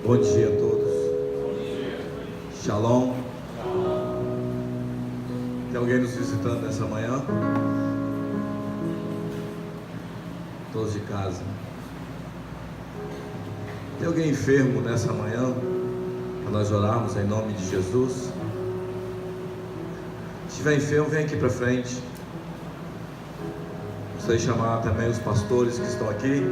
Bom dia a todos. Shalom. Tem alguém nos visitando nessa manhã? Todos de casa. Tem alguém enfermo nessa manhã? Para nós orarmos em nome de Jesus. Se estiver enfermo, vem aqui para frente. Gostaria de chamar também os pastores que estão aqui.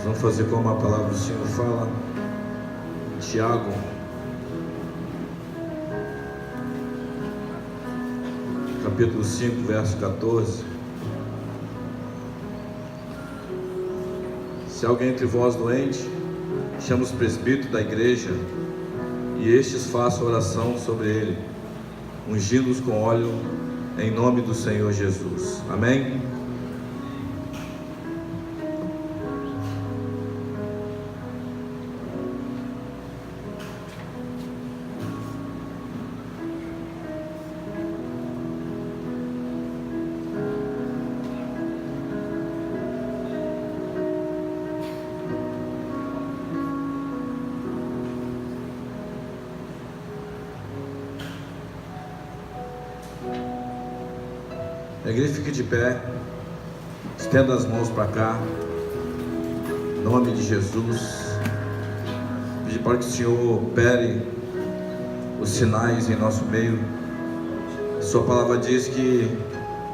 Vamos fazer como a palavra do Senhor fala, Tiago, capítulo 5, verso 14. Se alguém entre vós doente, chama os presbíteros da igreja, e estes façam oração sobre ele, ungindo-os com óleo, em nome do Senhor Jesus. Amém? A igreja fica de pé, estenda as mãos para cá, em nome de Jesus. Pedir para que o Senhor opere os sinais em nosso meio. Sua palavra diz que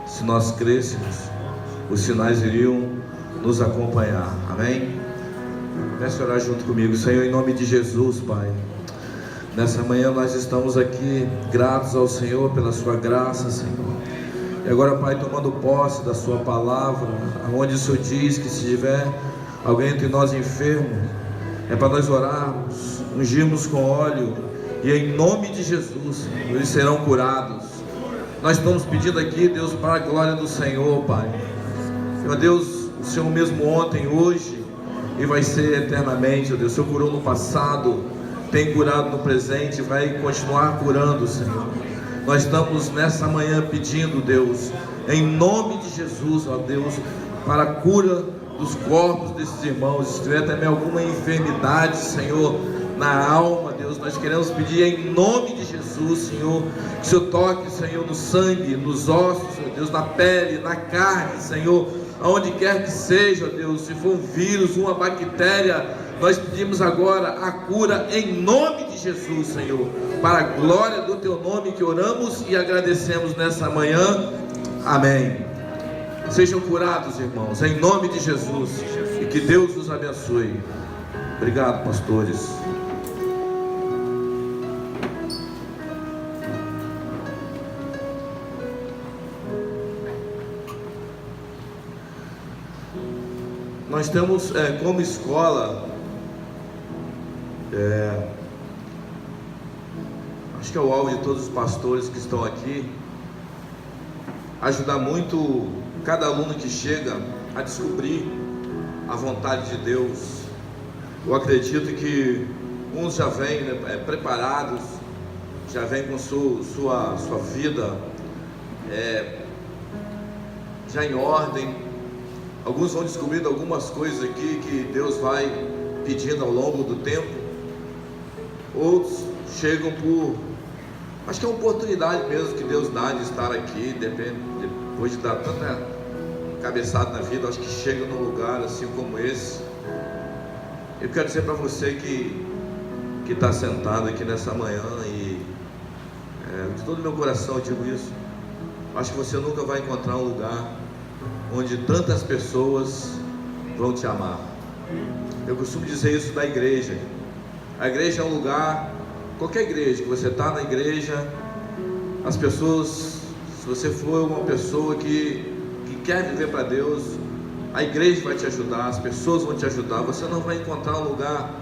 se nós crêssemos, os sinais iriam nos acompanhar. Amém? Comece a orar junto comigo. Senhor, em nome de Jesus, Pai, nessa manhã nós estamos aqui gratos ao Senhor pela sua graça, Senhor. E agora, Pai, tomando posse da sua palavra, onde o Senhor diz que se tiver alguém entre nós enfermo, é para nós orarmos, ungirmos com óleo, e em nome de Jesus, eles serão curados. Nós estamos pedindo aqui, Deus, para a glória do Senhor, Pai. Meu Deus, o Senhor mesmo ontem, hoje, e vai ser eternamente, ó Deus. O Senhor curou no passado, tem curado no presente, vai continuar curando, Senhor. Nós estamos nessa manhã pedindo, Deus, em nome de Jesus, ó Deus, para a cura dos corpos desses irmãos. Se tiver também alguma enfermidade, Senhor, na alma, Deus, nós queremos pedir em nome de Jesus, Senhor, que o Senhor toque, Senhor, no sangue, nos ossos, ó Deus, na pele, na carne, Senhor, aonde quer que seja, ó Deus, se for um vírus, uma bactéria, nós pedimos agora a cura em nome de Jesus, Senhor, para a glória do Teu nome que oramos e agradecemos nessa manhã. Amém. Sejam curados, irmãos, em nome de Jesus, e que Deus os abençoe. Obrigado, pastores. Nós temos como escola, acho que é o alvo de todos os pastores que estão aqui, ajudar muito cada aluno que chega a descobrir a vontade de Deus. Eu acredito que uns já vêm preparados, já vêm com sua vida já em ordem. Alguns vão descobrindo algumas coisas aqui que Deus vai pedindo ao longo do tempo. Outros chegam acho que é uma oportunidade mesmo que Deus dá de estar aqui, depois de dar tanta cabeçada na vida, acho que chega num lugar assim como esse. Eu quero dizer para você que está sentado aqui nessa manhã, e de todo o meu coração eu digo isso, acho que você nunca vai encontrar um lugar onde tantas pessoas vão te amar. Eu costumo dizer isso da igreja. A igreja é um lugar, qualquer igreja que você está na igreja, as pessoas, se você for uma pessoa que quer viver para Deus, a igreja vai te ajudar, as pessoas vão te ajudar. Você não vai encontrar um lugar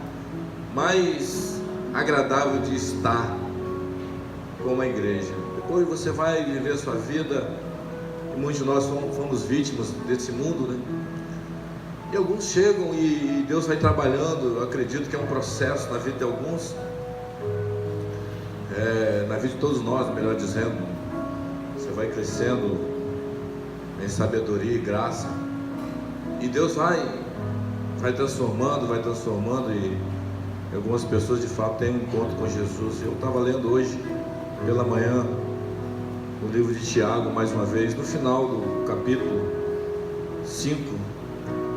mais agradável de estar como a igreja. Depois você vai viver a sua vida, e muitos de nós fomos vítimas desse mundo, né? E alguns chegam e Deus vai trabalhando. Eu acredito que é um processo na vida de alguns, na vida de todos nós, melhor dizendo. vai crescendo em sabedoria e graça, e Deus vai transformando, e algumas pessoas de fato têm um encontro com Jesus. Eu estava lendo hoje pela manhã o livro de Tiago, mais uma vez, no final do capítulo 5,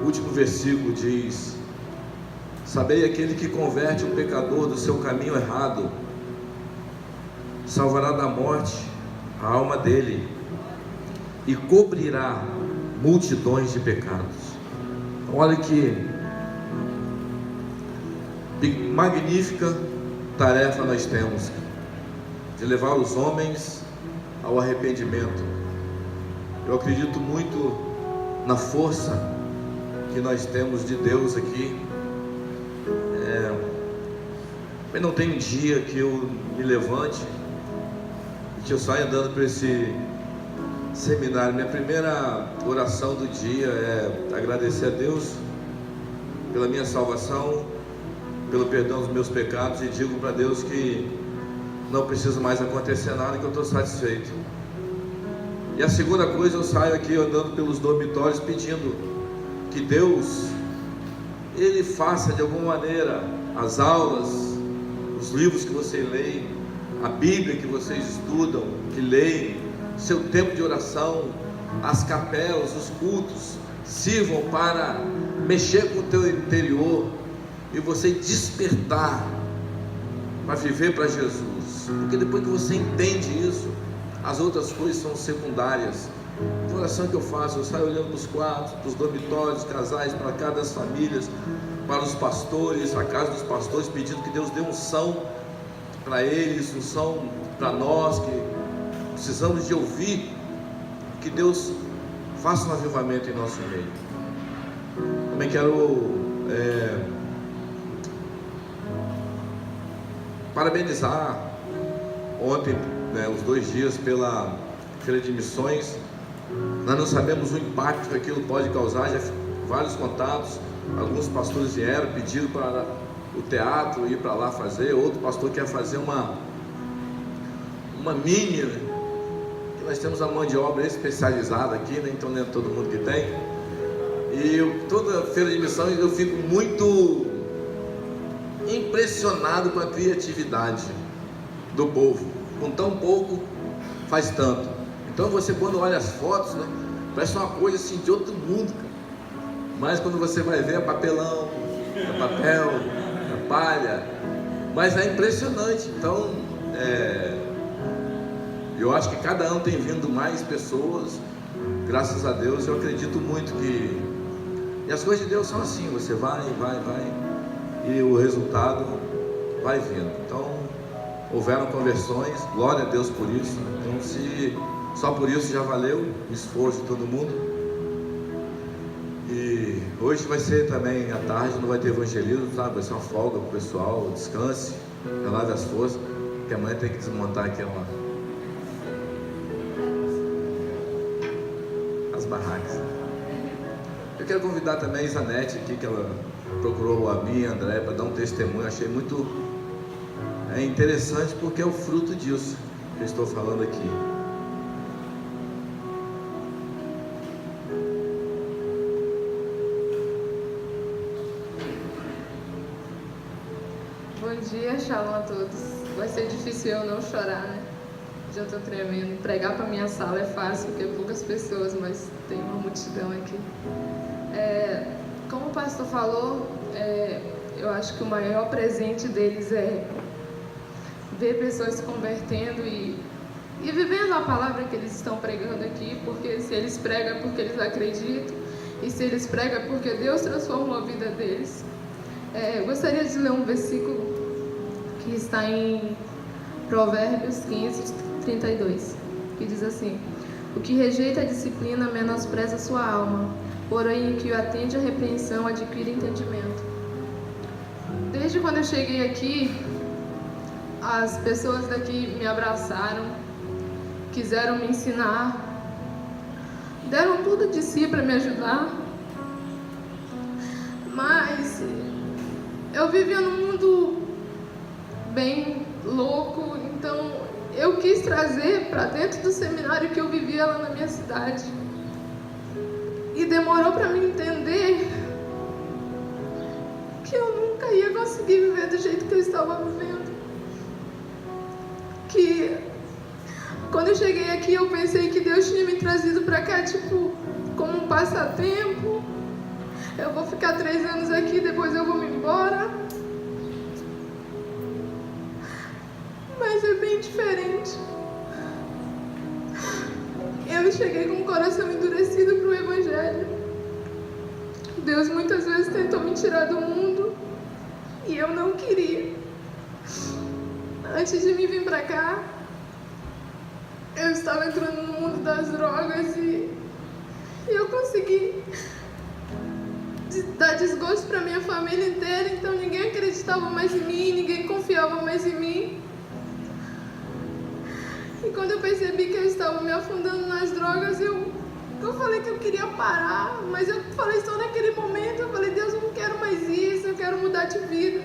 o último versículo diz: sabei aquele que converte o pecador do seu caminho errado, salvará da morte a alma dele e cobrirá multidões de pecados. Então, olha que magnífica tarefa nós temos, de levar os homens ao arrependimento. Eu acredito muito na força que nós temos de Deus aqui. Mas não tem um dia que eu me levante e que eu saia andando para esse seminário. Minha primeira oração do dia é agradecer a Deus pela minha salvação, pelo perdão dos meus pecados, e digo para Deus que não precisa mais acontecer nada, que eu estou satisfeito. E a segunda coisa, eu saio aqui andando pelos dormitórios pedindo que Deus, Ele faça de alguma maneira as aulas, os livros que você lê, a Bíblia que vocês estudam, que leem, seu tempo de oração, as capelas, os cultos, sirvam para mexer com o teu interior e você despertar para viver para Jesus. Porque depois que você entende isso, as outras coisas são secundárias. A oração que eu faço, eu saio olhando para os quartos, para os dormitórios, casais, para cada das famílias, para os pastores, a casa dos pastores, pedindo que Deus dê unção para eles, unção para nós, que precisamos de ouvir, que Deus faça um avivamento em nosso meio. Também quero parabenizar ontem, os 2 dias pela Feira de Missões. Nós não sabemos o impacto que aquilo pode causar. Já vários contatos, alguns pastores vieram, pediram para o teatro ir para lá fazer, outro pastor quer fazer uma mini, que nós temos a mão de obra especializada aqui, então nem é todo mundo que tem. E toda Feira de Missões eu fico muito impressionado com a criatividade do povo. Com tão pouco faz tanto. Então você, quando olha as fotos, parece uma coisa assim de outro mundo, cara. Mas quando você vai ver, é papelão, é papel, é palha, mas é impressionante. Então eu acho que cada ano tem vindo mais pessoas, graças a Deus. Eu acredito muito que, e as coisas de Deus são assim, você vai, e o resultado vai vindo. Então houveram conversões, glória a Deus por isso. Então, se só por isso já valeu o esforço de todo mundo. E hoje vai ser também à tarde, não vai ter evangelismo, sabe? Vai ser uma folga para o pessoal, descanse, relave as forças, porque amanhã tem que desmontar as barracas. Eu quero convidar também a Isanete aqui, que ela procurou a mim e a André para dar um testemunho. Achei muito interessante, porque é o fruto disso que eu estou falando aqui. Bom dia, shalom a todos. Vai ser difícil eu não chorar, né? Já estou tremendo. Pregar para minha sala é fácil, porque é poucas pessoas, mas tem uma multidão aqui. Como o pastor falou, eu acho que o maior presente deles é ver pessoas se convertendo e vivendo a palavra que eles estão pregando aqui, porque se eles pregam é porque eles acreditam, e se eles pregam é porque Deus transformou a vida deles. Eu gostaria de ler um versículo que está em Provérbios 15, 32, que diz assim: o que rejeita a disciplina menospreza sua alma, porém o que atende à repreensão adquire entendimento. Desde quando eu cheguei aqui, as pessoas daqui me abraçaram, quiseram me ensinar, deram tudo de si para me ajudar, mas eu vivia num mundo bem louco, então eu quis trazer para dentro do seminário que eu vivia lá na minha cidade. E demorou para mim entender que eu nunca ia conseguir viver do jeito que eu estava vivendo. Que quando eu cheguei aqui eu pensei que Deus tinha me trazido para cá, tipo, como um passatempo. Eu vou ficar 3 anos aqui, depois eu vou me embora. Mas é bem diferente. Eu cheguei com o coração endurecido para o Evangelho. Deus muitas vezes tentou me tirar do mundo e eu não queria. Antes de me vir para cá, eu estava entrando no mundo das drogas e eu consegui dar desgosto para minha família inteira, então ninguém acreditava mais em mim, ninguém confiava mais em mim. E quando eu percebi que eu estava me afundando nas drogas, eu falei que eu queria parar, mas eu falei só naquele momento, eu falei, Deus, eu não quero mais isso, eu quero mudar de vida.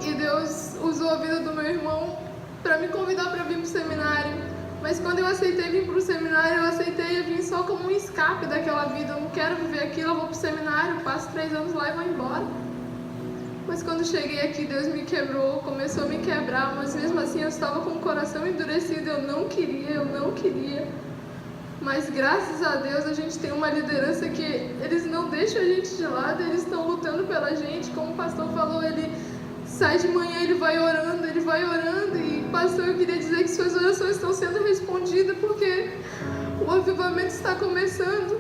E Deus usou a vida do meu irmão para me convidar para vir para o seminário. Mas quando eu aceitei vir para o seminário, eu aceitei vir só como um escape daquela vida. Eu não quero viver aquilo, eu vou para o seminário, passo 3 anos lá e vou embora. Mas quando cheguei aqui, Deus me quebrou, começou a me quebrar, mas mesmo assim eu estava com o coração endurecido, eu não queria. Mas graças a Deus a gente tem uma liderança que eles não deixam a gente de lado, eles estão lutando pela gente. Como o pastor falou, ele sai de manhã, ele vai orando. E pastor, eu queria dizer que suas orações estão sendo respondidas, porque o avivamento está começando,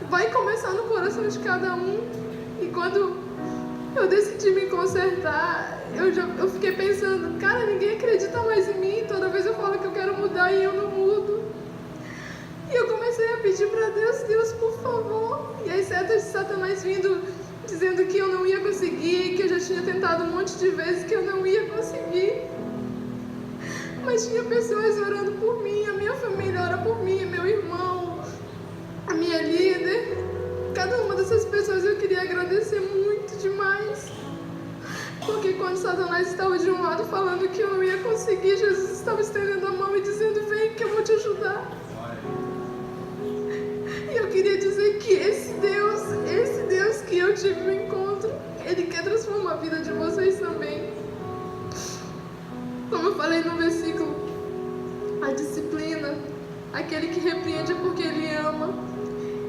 vai começar no coração de cada um. E quando eu decidi me consertar, eu fiquei pensando, cara, ninguém acredita mais em mim, toda vez eu falo que eu quero mudar e eu não mudo. E eu comecei a pedir para Deus, por favor. E as setas de Satanás vindo, dizendo que eu não ia conseguir, que eu já tinha tentado um monte de vezes, que eu não ia conseguir. Mas tinha pessoas orando por mim, a minha família ora por mim, meu irmão, a minha líder. Cada uma dessas pessoas eu queria agradecer muito demais. Porque quando Satanás estava de um lado falando que eu não ia conseguir, Jesus estava estendendo a mão e dizendo, vem que eu vou te ajudar. E eu queria dizer que esse Deus que eu tive no encontro, Ele quer transformar a vida de vocês também. Como eu falei no versículo, a disciplina, aquele que repreende é porque Ele ama.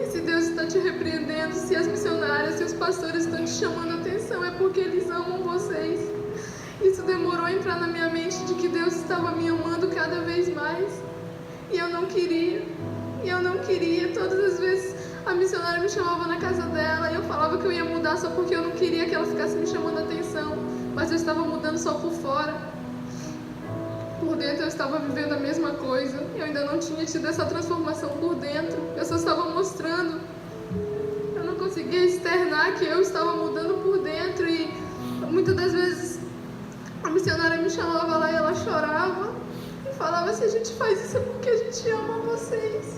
E se Deus está te repreendendo, se as missionárias, se os pastores estão te chamando a atenção, é porque Eles amam vocês. Isso demorou a entrar na minha mente de que Deus estava me amando cada vez mais. E eu não queria. Todas as vezes a missionária me chamava na casa dela e eu falava que eu ia mudar só porque eu não queria que ela ficasse me chamando a atenção. Mas eu estava mudando só por fora. Por dentro eu estava vivendo a mesma coisa. Eu ainda não tinha tido essa transformação por dentro. Eu só estava mostrando. Eu não conseguia externar que eu estava mudando por dentro. E muitas das vezes a missionária me chamava lá e ela chorava. E falava, se a gente faz isso é porque a gente ama vocês.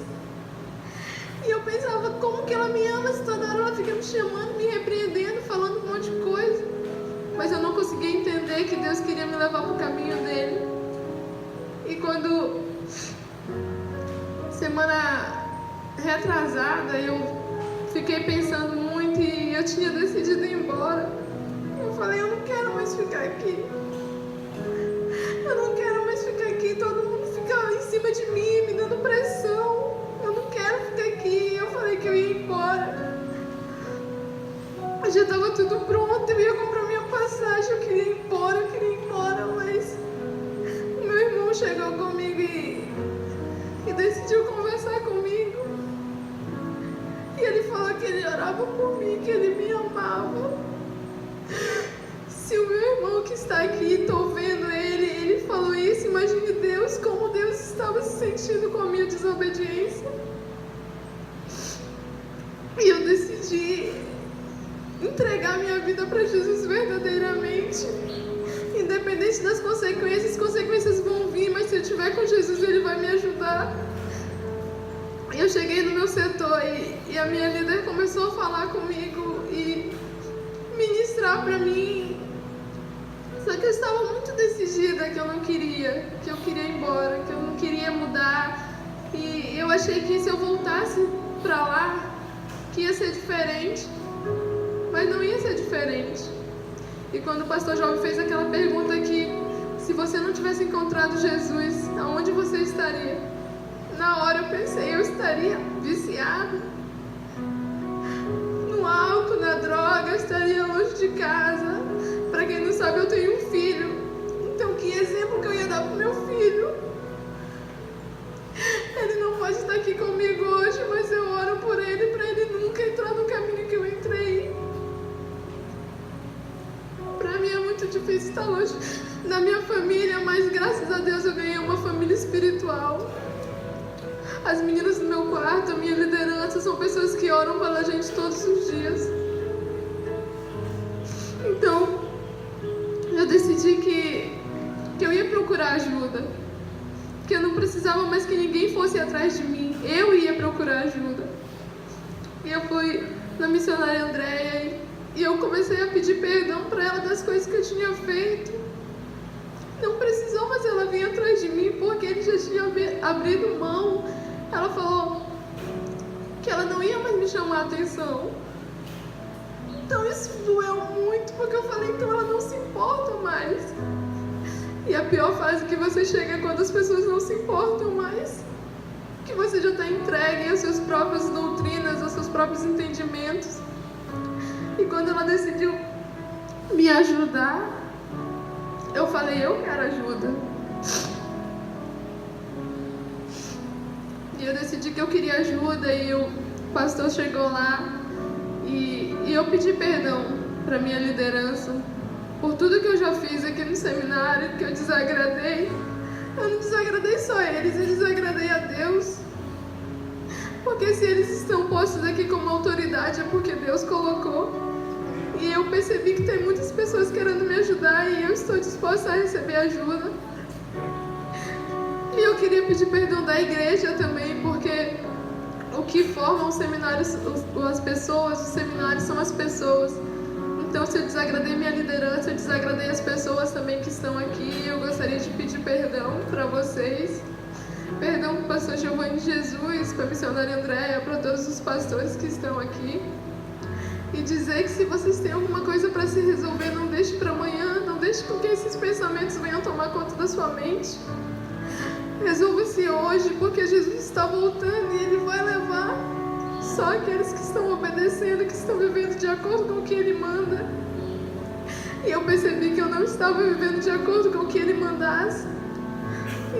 E eu pensava, como que ela me ama se toda hora ela fica me chamando, me repreendendo, falando um monte de coisa. Mas eu não conseguia entender que Deus queria me levar para o caminho dele. E quando, semana retrasada, eu fiquei pensando muito e eu tinha decidido ir embora. Eu falei, eu não quero mais ficar aqui. Todo mundo fica em cima de mim, me dando pressão. Eu não quero ficar aqui. Eu falei que eu ia embora. Já estava tudo pronto, eu ia comprar minha passagem. Eu queria ir embora, mas o meu irmão chegou comigo e decidiu conversar comigo. E ele falou que ele orava por mim, que ele me amava. Se o meu irmão que está aqui, estou vendo ele falou isso, imagine Deus, como Deus estava se sentindo com a minha desobediência. E eu decidi entregar minha vida para Jesus verdadeiramente. Independente das consequências, as consequências vão vir, mas se eu estiver com Jesus, Ele vai me ajudar. Eu cheguei no meu setor e a minha líder começou a falar comigo e ministrar para mim. Só que eu estava muito decidida que eu não queria, que eu queria ir embora. eu achei que se eu voltasse para lá, que ia ser diferente, mas não ia ser diferente. E quando o pastor Jovem fez aquela pergunta aqui, se você não tivesse encontrado Jesus, aonde você estaria? Na hora eu pensei, eu estaria viciado no álcool, na droga, eu estaria longe de casa. Para quem não sabe, eu tenho um filho. Então que exemplo que eu ia dar pro meu filho? Ele não pode estar aqui comigo hoje, mas eu oro por ele, para ele nunca entrar no caminho que eu entrei. Para mim é muito difícil estar longe da minha família, mas graças a Deus eu ganhei uma família espiritual. As meninas do meu quarto, a minha liderança, são pessoas que oram pela gente todos os dias. Então, eu decidi que eu ia procurar ajuda. Que eu não precisava mais que ninguém fosse atrás de mim. Eu ia procurar ajuda. E eu fui na missionária Andréia e eu comecei a pedir perdão para ela das coisas que eu tinha feito. Não precisou, mas ela vinha atrás de mim porque ele já tinha abrido mão. Ela falou que ela não ia mais me chamar a atenção. Então isso doeu muito, porque eu falei, então ela não se importa mais. E a pior fase que você chega é quando as pessoas não se importam mais. Que você já está entregue às suas próprias doutrinas, aos seus próprios entendimentos. E quando ela decidiu me ajudar, eu falei, eu quero ajuda. E eu decidi que eu queria ajuda e o pastor chegou lá e eu pedi perdão para minha liderança por tudo que eu já fiz aqui no seminário, que eu desagradei. Eu não desagradei só eles, eu desagradei a Deus. Porque se eles estão postos aqui como autoridade é porque Deus colocou. E eu percebi que tem muitas pessoas querendo me ajudar e eu estou disposta a receber ajuda. E eu queria pedir perdão da igreja também, porque o que forma os seminários, as pessoas, os seminários são as pessoas. Então, se eu desagradei minha liderança, eu desagradei as pessoas também que estão aqui. Eu gostaria de pedir perdão para vocês. Perdão para o pastor Giovanni Jesus, para a missionária Andréia, para todos os pastores que estão aqui. E dizer que se vocês têm alguma coisa para se resolver, não deixe para amanhã, não deixe com que esses pensamentos venham tomar conta da sua mente. Resolva-se hoje, porque Jesus está voltando e Ele vai levar só aqueles que estão obedecendo, que estão vivendo de acordo com o que Ele manda. E eu percebi que eu não estava vivendo de acordo com o que Ele mandasse.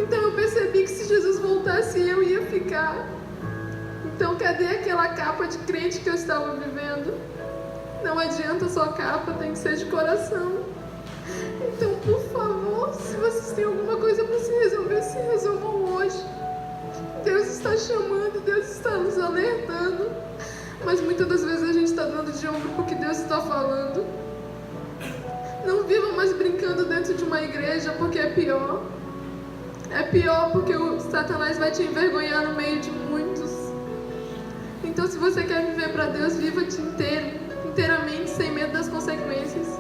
Então eu percebi que se Jesus voltasse, eu ia ficar. Então cadê aquela capa de crente que eu estava vivendo? Não adianta só capa, tem que ser de coração. Então, por favor, se vocês têm alguma coisa para se resolver, se resolvam hoje. Deus está chamando, Deus está nos alertando. Mas muitas das vezes a gente está dando de ombro porque Deus está falando. Não viva mais brincando dentro de uma igreja, porque é pior. É pior porque o Satanás vai te envergonhar no meio de muitos. Então, se você quer viver para Deus, viva-te inteiramente, sem medo das consequências.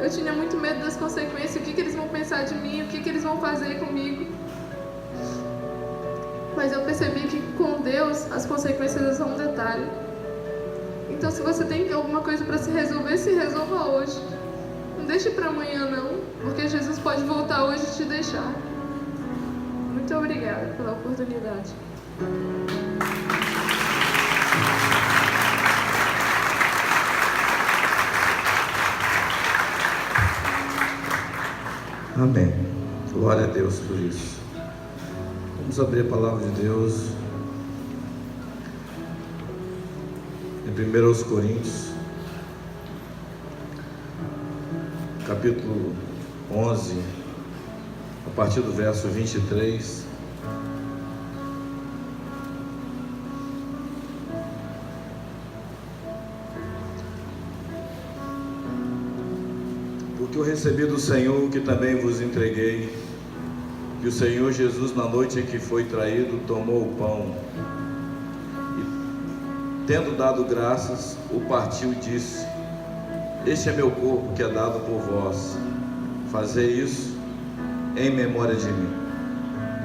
Eu tinha muito medo das consequências, o que eles vão pensar de mim, o que eles vão fazer comigo. Mas eu percebi que com Deus, as consequências são um detalhe. Então, se você tem alguma coisa para se resolver, se resolva hoje. Não deixe para amanhã, não, porque Jesus pode voltar hoje e te deixar. Muito obrigada pela oportunidade. Amém. Glória a Deus por isso. Vamos abrir a palavra de Deus em 1 Coríntios, capítulo 11, a partir do verso 23. Porque eu recebi do Senhor que também vos entreguei, que o Senhor Jesus, na noite em que foi traído, tomou o pão e, tendo dado graças, o partiu e disse: este é meu corpo que é dado por vós, fazei isso em memória de mim.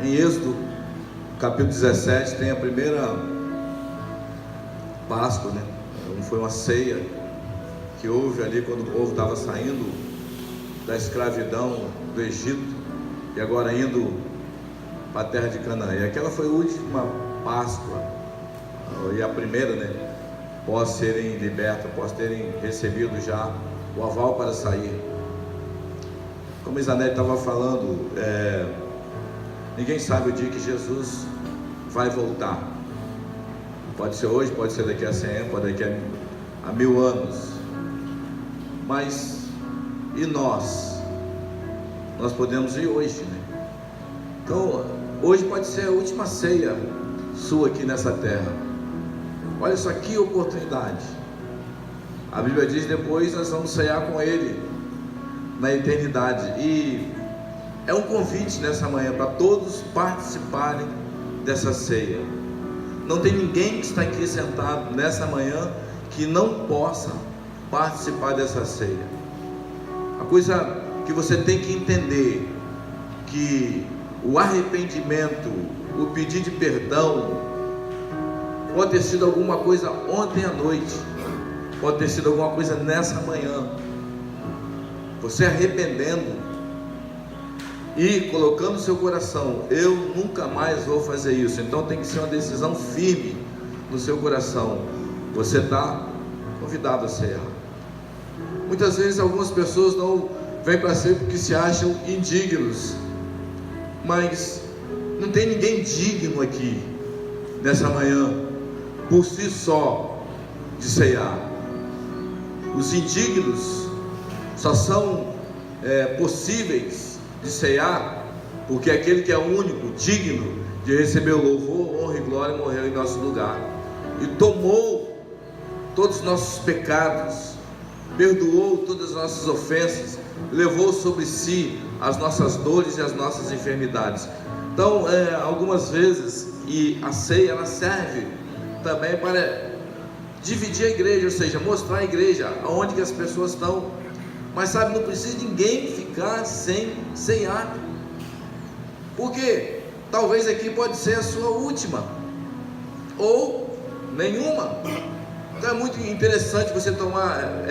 Em Êxodo capítulo 17 tem a primeira Páscoa, né? Foi uma ceia que houve ali quando o povo estava saindo da escravidão do Egito e agora indo para a terra de Canaã. E aquela foi a última Páscoa, e a primeira, né? Após serem libertos, após terem recebido já o aval para sair. Como Isanete estava falando, ninguém sabe o dia que Jesus vai voltar. Pode ser hoje, pode ser daqui a 100 anos, pode ser daqui a 1000 anos. Mas e nós? Nós podemos ir hoje, né? Então, hoje pode ser a última ceia sua aqui nessa terra. Olha só que oportunidade. A Bíblia diz: depois nós vamos ceiar com Ele na eternidade. E é um convite nessa manhã para todos participarem dessa ceia. Não tem ninguém que está aqui sentado nessa manhã que não possa participar dessa ceia. A coisa que você tem que entender, que o arrependimento, o pedir de perdão, pode ter sido alguma coisa ontem à noite, pode ter sido alguma coisa nessa manhã. Você arrependendo e colocando no seu coração: eu nunca mais vou fazer isso. Então tem que ser uma decisão firme no seu coração. Você está convidado a ceiar. Muitas vezes algumas pessoas não vêm para ceia porque se acham indignos, mas não tem ninguém digno aqui nessa manhã por si só de ceiar. Os indignos só são possíveis de ceiar porque aquele que é o único digno de receber o louvor, honra e glória morreu em nosso lugar e tomou todos os nossos pecados, perdoou todas as nossas ofensas, levou sobre si as nossas dores e as nossas enfermidades. Então, algumas vezes, e a ceia ela serve também para dividir a igreja, ou seja, mostrar a igreja aonde que as pessoas estão. Mas sabe, não precisa ninguém ficar sem ceiar, porque talvez aqui pode ser a sua última, ou nenhuma. Então é muito interessante você tomar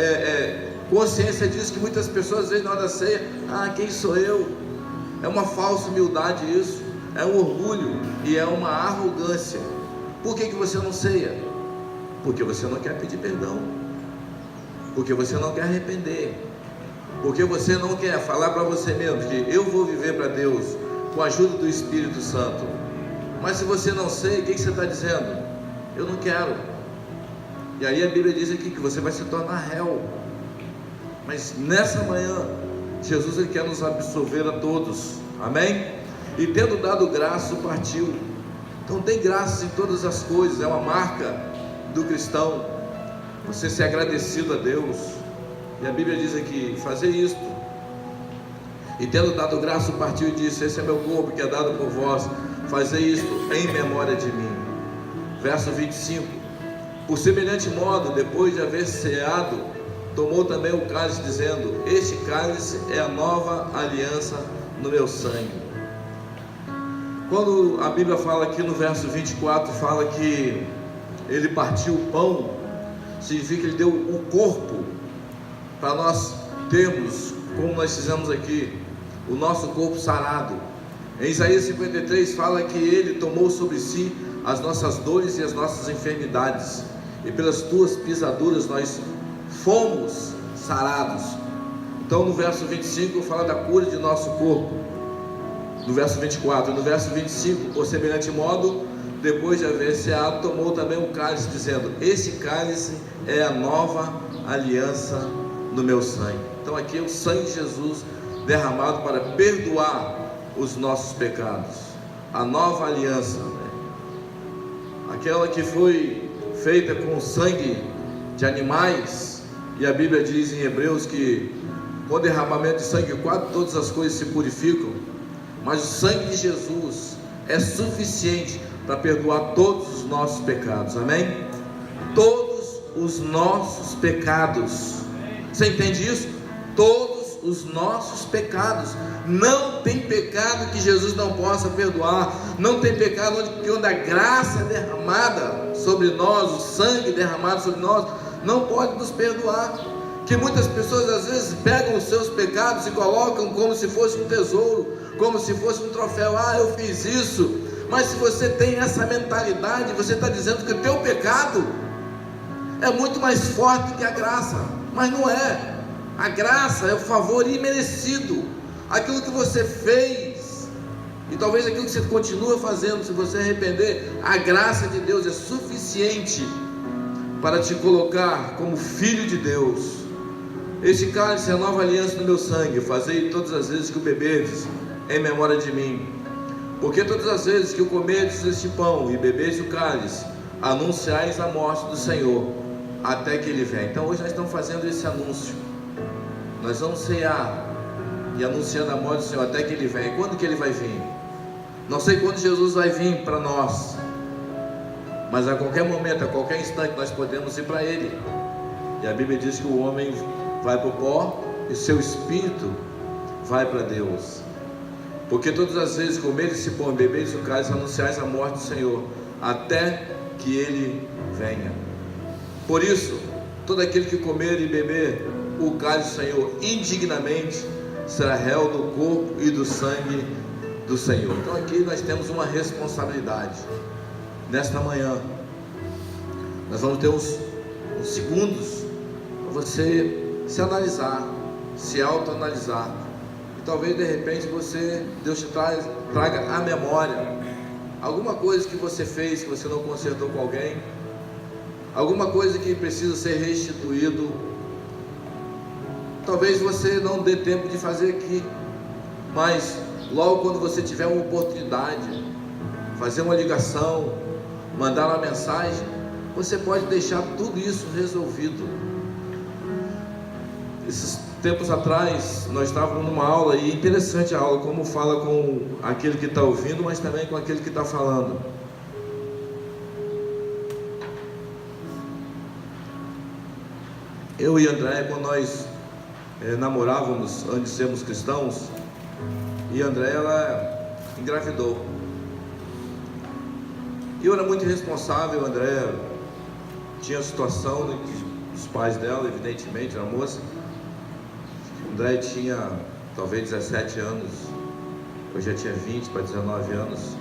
consciência disso, que muitas pessoas às vezes na hora da ceia: quem sou eu? É uma falsa humildade isso, é um orgulho e é uma arrogância. Por que você não ceia? Porque você não quer pedir perdão, porque você não quer arrepender, porque você não quer falar para você mesmo que eu vou viver para Deus com a ajuda do Espírito Santo. Mas se você não ceia, o que você está dizendo? Eu não quero. E aí a Bíblia diz aqui que você vai se tornar réu. Mas nessa manhã, Jesus ele quer nos absolver a todos, amém? E tendo dado graça, partiu. Então tem graça em todas as coisas, é uma marca do cristão, você ser agradecido a Deus. E a Bíblia diz aqui: fazer isto. E tendo dado graça, partiu e disse: esse é meu corpo que é dado por vós, fazei isto em memória de mim. Verso 25: por semelhante modo, depois de haver ceado, tomou também o cálice, dizendo: este cálice é a nova aliança no meu sangue. Quando a Bíblia fala aqui no verso 24, fala que ele partiu o pão, significa que ele deu o corpo para nós termos, como nós fizemos aqui, o nosso corpo sarado. Em Isaías 53 fala que ele tomou sobre si as nossas dores e as nossas enfermidades, e pelas tuas pisaduras nós fomos sarados. Então no verso 25 fala da cura de nosso corpo. No verso 24, no verso 25, por semelhante modo, depois de haver ceado, tomou também o cálice, dizendo: este cálice é a nova aliança no meu sangue. Então aqui é o sangue de Jesus derramado para perdoar os nossos pecados. A nova aliança, aquela que foi feita com sangue de animais. E a Bíblia diz em Hebreus que com derramamento de sangue quase todas as coisas se purificam, mas o sangue de Jesus é suficiente para perdoar todos os nossos pecados, amém? Todos os nossos pecados. Você entende isso? Todos os nossos pecados. Não tem pecado que Jesus não possa perdoar. Não tem pecado onde a graça é derramada sobre nós, o sangue derramado sobre nós, não pode nos perdoar. Que muitas pessoas às vezes pegam os seus pecados e colocam como se fosse um tesouro, como se fosse um troféu. Ah, eu fiz isso. Mas se você tem essa mentalidade, você está dizendo que o teu pecado é muito mais forte que a graça. Mas não é. A graça é o favor imerecido. Aquilo que você fez, e talvez aquilo que você continua fazendo, se você arrepender, a graça de Deus é suficiente para te colocar como filho de Deus. Este cálice é a nova aliança no meu sangue. Fazei todas as vezes que o bebedes em memória de mim. Porque todas as vezes que o comedes este pão e bebedes o cálice, anunciais a morte do Senhor até que Ele venha. Então hoje nós estamos fazendo esse anúncio. Nós vamos cear e anunciando a morte do Senhor até que Ele venha. Quando que Ele vai vir? Não sei quando Jesus vai vir para nós, mas a qualquer momento, a qualquer instante nós podemos ir para Ele. E a Bíblia diz que o homem vai para o pó e o seu espírito vai para Deus. Porque todas as vezes que comedes esse pão e bebedes o cálice, anunciais a morte do Senhor até que Ele venha. Por isso, todo aquele que comer e beber o cálice do Senhor indignamente será réu do corpo e do sangue do Senhor. Então aqui nós temos uma responsabilidade. Nesta manhã nós vamos ter uns segundos para você se analisar, se autoanalisar. E talvez de repente Deus te traga à memória alguma coisa que você fez, que você não consertou com alguém, alguma coisa que precisa ser restituído. Talvez você não dê tempo de fazer aqui, mas logo quando você tiver uma oportunidade, fazer uma ligação, mandar uma mensagem, você pode deixar tudo isso resolvido. Esses tempos atrás nós estávamos numa aula, e interessante a aula, como fala com aquele que está ouvindo, mas também com aquele que está falando. Eu e André, quando nós namorávamos antes de sermos cristãos, e André, ela engravidou, e eu era muito irresponsável. André tinha a situação dos pais dela, evidentemente, era moça. André tinha talvez 17 anos, eu já tinha 20 para 19 anos,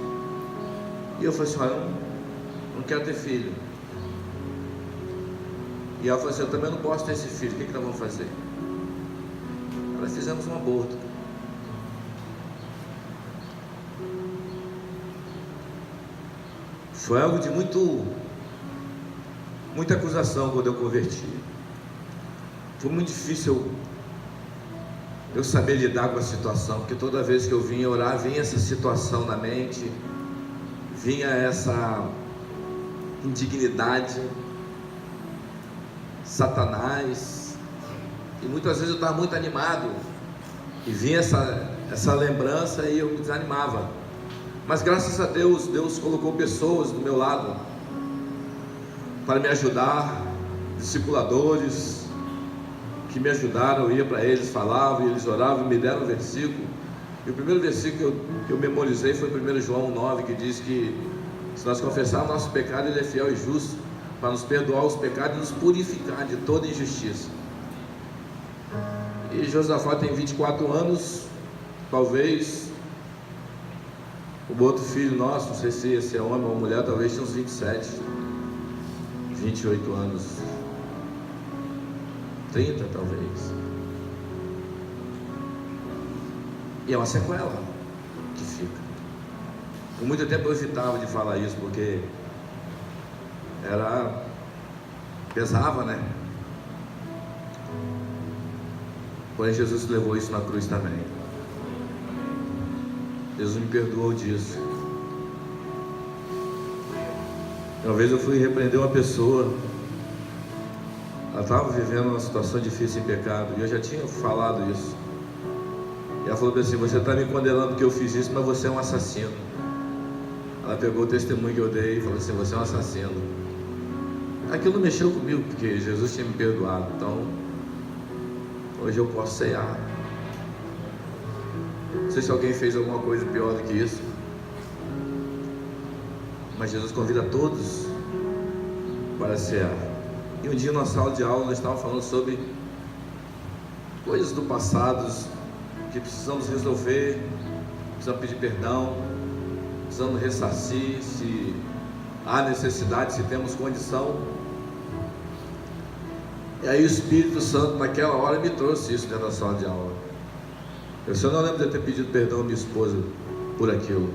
e eu falei assim: olha, eu não quero ter filho. E ela falou assim: eu também não posso ter esse filho, o que nós vamos fazer? Nós fizemos um aborto. Foi algo de muita acusação quando eu converti. Foi muito difícil eu saber lidar com a situação, porque toda vez que eu vinha orar, vinha essa situação na mente, vinha essa indignidade, Satanás, e muitas vezes eu estava muito animado, e vinha essa lembrança e eu me desanimava. Mas graças a Deus, Deus colocou pessoas do meu lado para me ajudar, discipuladores que me ajudaram. Eu ia para eles, falava, e eles oravam, me deram um versículo. E o primeiro versículo que eu memorizei foi 1 João 9, que diz que se nós confessarmos nosso pecado, Ele é fiel e justo para nos perdoar os pecados e nos purificar de toda injustiça. E Josafá tem 24 anos, talvez o outro filho nosso, não sei se é homem ou mulher, talvez tinha uns 27, 28 anos, 30 talvez. E é uma sequela que fica. Por muito tempo eu evitava de falar isso, porque pesava, né? Porém Jesus levou isso na cruz também. Jesus me perdoou disso. Uma vez eu fui repreender uma pessoa, ela estava vivendo uma situação difícil em pecado, e eu já tinha falado isso. E ela falou assim: você está me condenando porque eu fiz isso, mas você é um assassino. Ela pegou o testemunho que eu dei e falou assim: você é um assassino. Aquilo mexeu comigo, porque Jesus tinha me perdoado. Então hoje eu posso cear Não sei se alguém fez alguma coisa pior do que isso, mas Jesus convida todos para a ceia. E um dia na sala de aula nós estávamos falando sobre coisas do passado que precisamos resolver, precisamos pedir perdão, precisamos ressarcir se há necessidade, se temos condição. E aí o Espírito Santo naquela hora me trouxe isso dentro da sala de aula. Eu não lembro de ter pedido perdão à minha esposa por aquilo.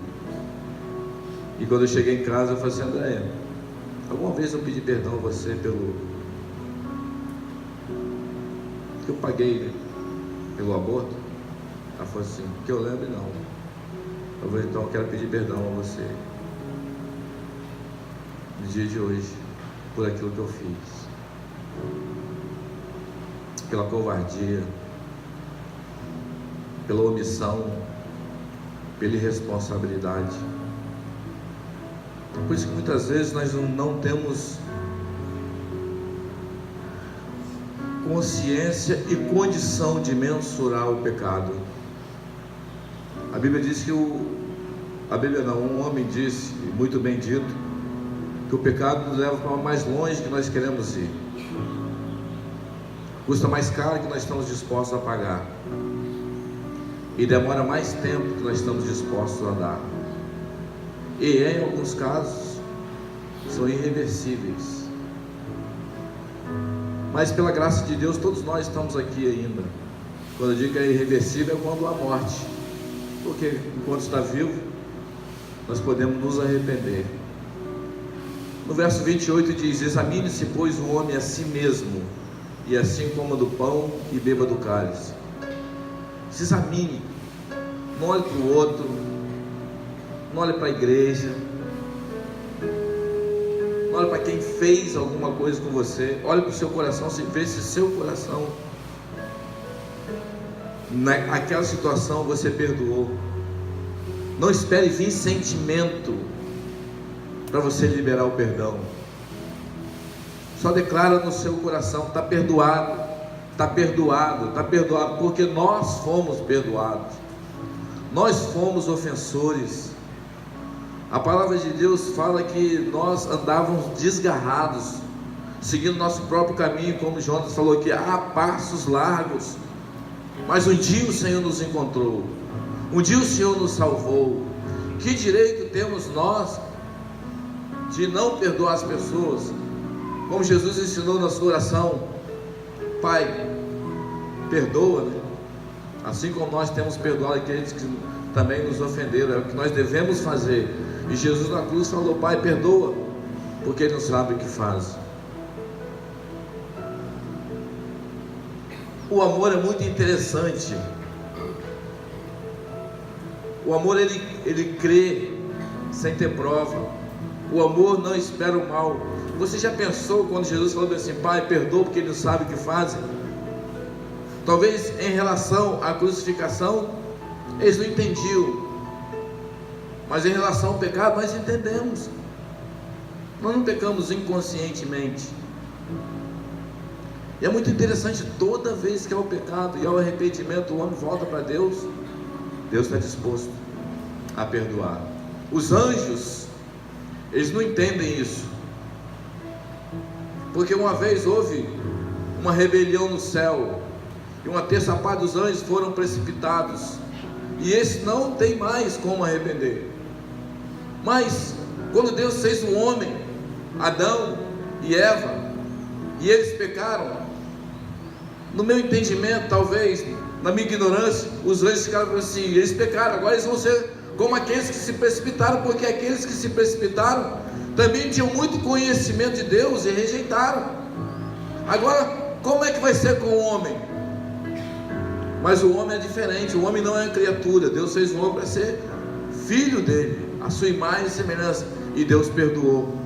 E quando eu cheguei em casa eu falei assim: Andréia, alguma vez eu pedi perdão a você pelo que eu paguei, né? Pelo aborto? Ela falou assim: que eu lembre, não. Eu falei: então eu quero pedir perdão a você no dia de hoje por aquilo que eu fiz, pela covardia, pela omissão, pela irresponsabilidade. Por isso que muitas vezes nós não temos consciência e condição de mensurar o pecado. A Bíblia diz que um homem disse, muito bem dito, que o pecado nos leva para mais longe que nós queremos ir, custa mais caro que nós estamos dispostos a pagar, e demora mais tempo que nós estamos dispostos a dar, e em alguns casos são irreversíveis. Mas pela graça de Deus todos nós estamos aqui ainda. Quando eu digo que é irreversível, é quando há morte, porque enquanto está vivo nós podemos nos arrepender. No verso 28 diz: examine-se pois o homem a si mesmo, e assim coma do pão e beba do cálice. Se examine, não olhe para o outro, não olhe para a igreja, não olhe para quem fez alguma coisa com você, olhe para o seu coração, se vê se seu coração, naquela situação você perdoou. Não espere vir sentimento para você liberar o perdão. Só declara no seu coração: está perdoado, está perdoado, está perdoado, porque nós fomos perdoados, nós fomos ofensores. A palavra de Deus fala que nós andávamos desgarrados, seguindo nosso próprio caminho, como Jonas falou aqui, a passos largos. Mas um dia o Senhor nos encontrou, um dia o Senhor nos salvou. Que direito temos nós de não perdoar as pessoas? Como Jesus ensinou na sua oração: Pai, perdoa, né? Assim como nós temos perdoado aqueles que também nos ofenderam. É o que nós devemos fazer. E Jesus na cruz falou: Pai, perdoa, porque Ele não sabe o que faz. O amor é muito interessante. O amor ele crê sem ter prova. O amor não espera o mal. Você já pensou quando Jesus falou assim: Pai, perdoa porque Ele não sabe o que faz? Talvez em relação à crucificação eles não entendiam, mas em relação ao pecado nós entendemos. Nós não pecamos inconscientemente. E é muito interessante, toda vez que há o pecado e há o arrependimento, o homem volta para Deus. Deus está disposto a perdoar. Os anjos, eles não entendem isso, porque uma vez houve uma rebelião no céu, e uma terça parte dos anjos foram precipitados, e esse não tem mais como arrepender. Mas quando Deus fez o homem, Adão e Eva, e eles pecaram, no meu entendimento, talvez, na minha ignorância, os anjos ficaram assim: eles pecaram, agora eles vão ser como aqueles que se precipitaram, porque aqueles que se precipitaram também tinham muito conhecimento de Deus e rejeitaram. Agora, como é que vai ser com o homem? Mas o homem é diferente. O homem não é uma criatura. Deus fez o homem para ser filho dele, a sua imagem e semelhança, e Deus perdoou.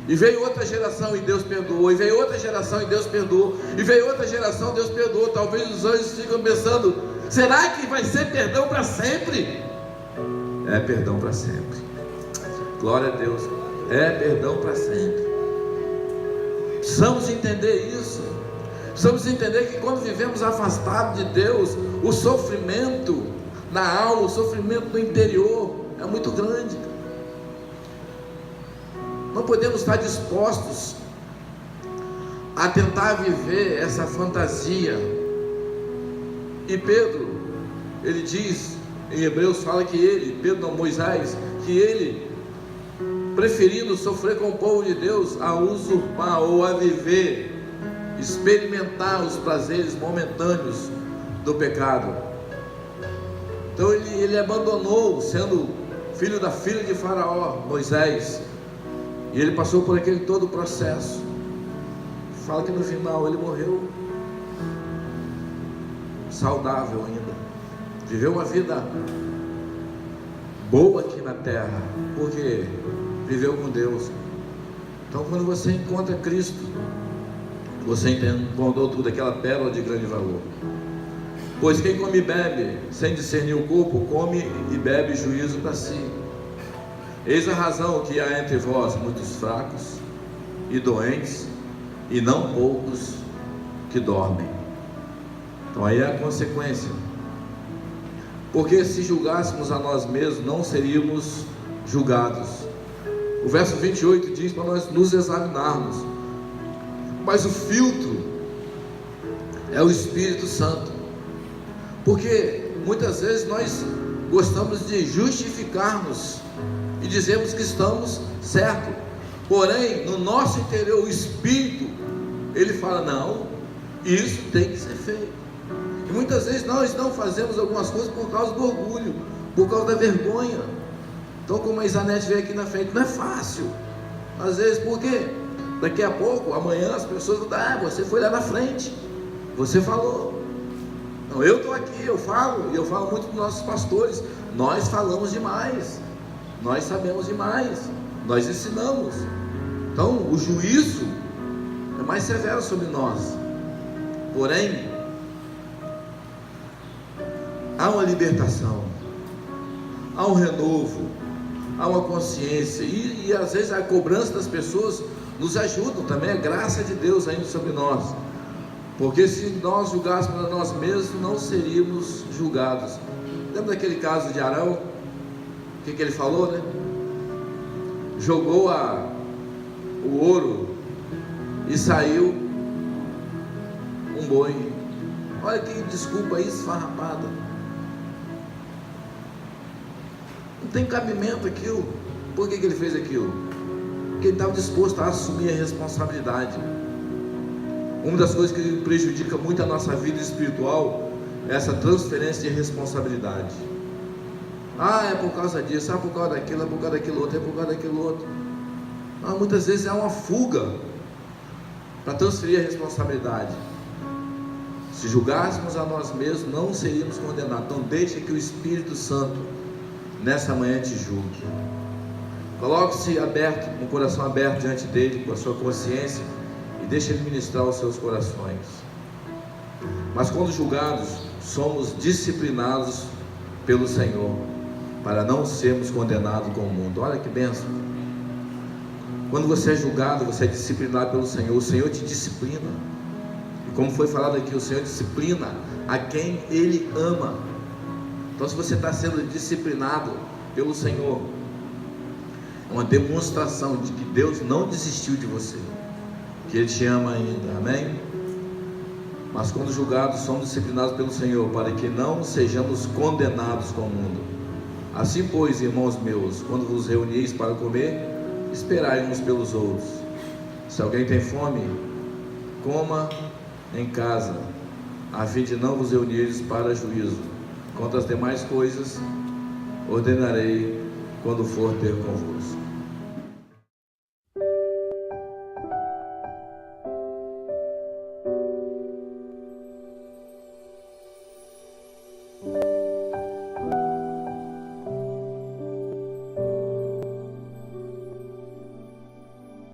E veio outra geração e Deus perdoou, e veio outra geração e Deus perdoou, e veio outra geração e Deus perdoou. Talvez os anjos ficam pensando: será que vai ser perdão para sempre? É perdão para sempre. Glória a Deus. É perdão para sempre. Precisamos entender isso. Precisamos entender que quando vivemos afastados de Deus, o sofrimento na alma, o sofrimento no interior é muito grande. Não podemos estar dispostos a tentar viver essa fantasia. E Pedro, ele diz, em Hebreus fala que ele, Pedro não, Moisés, que ele, preferindo sofrer com o povo de Deus a usurpar ou a viver, experimentar os prazeres momentâneos do pecado. Então ele abandonou, sendo filho da filha de Faraó, Moisés, e ele passou por aquele todo o processo. Fala que no final ele morreu saudável ainda, viveu uma vida boa aqui na terra, porque viveu com Deus. Então quando você encontra Cristo, você encontrou tudo, aquela pérola de grande valor. Pois quem come e bebe sem discernir o corpo, come e bebe juízo para si. Eis a razão que há entre vós muitos fracos e doentes, e não poucos que dormem. Então aí é a consequência. Porque se julgássemos a nós mesmos, não seríamos julgados. O verso 28 diz para nós nos examinarmos. Mas o filtro é o Espírito Santo. Porque muitas vezes nós gostamos de justificar-nos e dizemos que estamos certos. Porém, no nosso interior, o Espírito, ele fala, não, isso tem que ser feito. E muitas vezes nós não fazemos algumas coisas por causa do orgulho, por causa da vergonha. Então, como a Isanete veio aqui na frente, não é fácil. Às vezes, por quê? Daqui a pouco, amanhã, as pessoas vão dar, você foi lá na frente, você falou. Não, eu estou aqui, eu falo, e eu falo muito para os nossos pastores, nós falamos demais, nós sabemos demais, nós ensinamos. Então o juízo é mais severo sobre nós. Porém, há uma libertação, há um renovo, há uma consciência, e às vezes a cobrança das pessoas nos ajuda também, a graça de Deus ainda sobre nós. Porque se nós julgássemos a nós mesmos, não seríamos julgados. Lembra daquele caso de Arão? O que ele falou, né? Jogou o ouro e saiu um boi. Olha que desculpa aí esfarrapada. Não tem cabimento aquilo. Por que ele fez aquilo? Porque ele estava disposto a assumir a responsabilidade. Uma das coisas que prejudica muito a nossa vida espiritual é essa transferência de responsabilidade. Ah, é por causa disso, é por causa daquilo, é por causa daquilo outro, é por causa daquilo outro. Ah, muitas vezes é uma fuga para transferir a responsabilidade. Se julgássemos a nós mesmos, não seríamos condenados. Então deixe que o Espírito Santo nessa manhã te julgue. Coloque-se aberto, com o coração aberto diante dele, com a sua consciência, e deixe ele ministrar os seus corações. Mas quando julgados, somos disciplinados pelo Senhor, para não sermos condenados com o mundo. Olha que bênção. Quando você é julgado, você é disciplinado pelo Senhor. O Senhor te disciplina. E como foi falado aqui, o Senhor disciplina a quem Ele ama. Então, se você está sendo disciplinado pelo Senhor, é uma demonstração de que Deus não desistiu de você, que Ele te ama ainda. Amém? Mas quando julgados, somos disciplinados pelo Senhor, para que não sejamos condenados com o mundo. Assim, pois, irmãos meus, quando vos reunis para comer, esperai uns pelos outros. Se alguém tem fome, coma em casa, a fim de não vos reunires para juízo. Quanto às demais coisas, ordenarei quando for ter convosco.